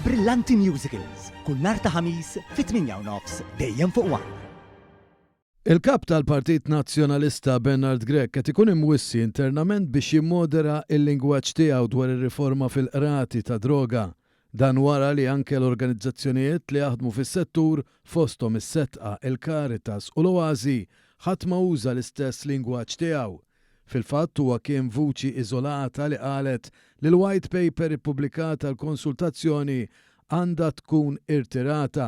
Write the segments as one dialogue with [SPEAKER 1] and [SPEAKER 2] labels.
[SPEAKER 1] Brillanti Musicals, kull nhar ta' ħamis fit-8:30 dejjem fuq One.
[SPEAKER 2] Il-kap tal-Partit Nazzjonalista Bernard Gregg qed ikun imwissi internament biex jimmodera il-lingwaġġ tiegħu dwar ir-riforma fil-qrati ta' droga. Dan wara li anke l-organizzazzjonijiet li jaħdmu fis-settur fosthom is-setqa, il-Caritas u l-Oasi ħadd ma uża l-istess lingwaġġ tiegħu. Fil-fatt huwa kien vuċi iżolata li qalet li l-white paper ippubblikata l-konsultazzjoni għandha tkun irtirata.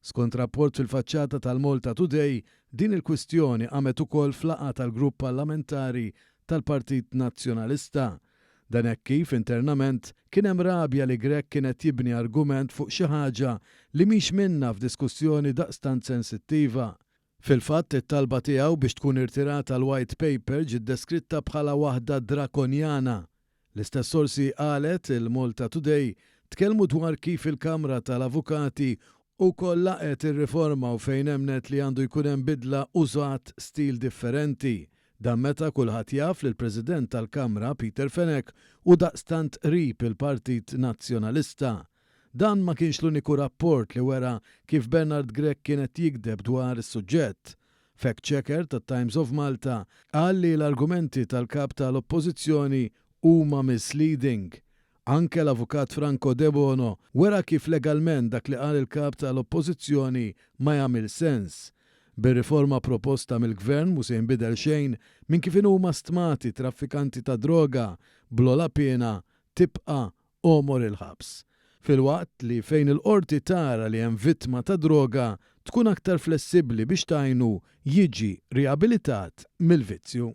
[SPEAKER 2] Skont rapport fil-faċċata tal-Malta Today, din il-kwistjoni qamet ukoll f'laqgħa tal-Grupp Parlamentari tal-Partit Nazzjonalista. Dan hekk kif internament kien hemm rabja li Gregg kienet jibni argument fuq xi ħaġa li mhix minnha f'diskussjoni daqstant sensittiva. Fil-fatt it-talba tiegħu biex tkun irtirata l-white paper ġiet deskritta bħala waħda drakonjana. L-istess sorsi qalet il-Malta Today tkellmu dwar kif il-Kamra tal-Avukati ukoll laqet ir-riforma u fejn hemmnet li għandu jkun hemm bidla użat stil differenti. Dan meta kulħadd jaf li l-President tal-Kamra Peter Fenech u daqstant qrib il-Partit Nazzjonalista. Dan ma kienx l-uniku rapport li wera kif Bernard Gregg kienet jikdeb dwar is-suġġett. Fact-checker tat-Times of Malta qal li l-argumenti tal-kap tal-Oppożizzjoni huma misleading. Anke l-avukat Franco De Bono wera kif legalment dak li qal il-kap tal-Oppożizzjoni ma jagħmel sens. Bir-riforma proposta mill-Gvern mhux se jinbidel xejn minn kif huma stmati traffikanti ta' droga bl-ola pena tibqa' omor il-ħabs. Fil-waqt li fejn il-qorti tara li hemm vittma ta' droga tkun aktar flessibbli biex tajnu jiġi riabilitat mill-vizzju.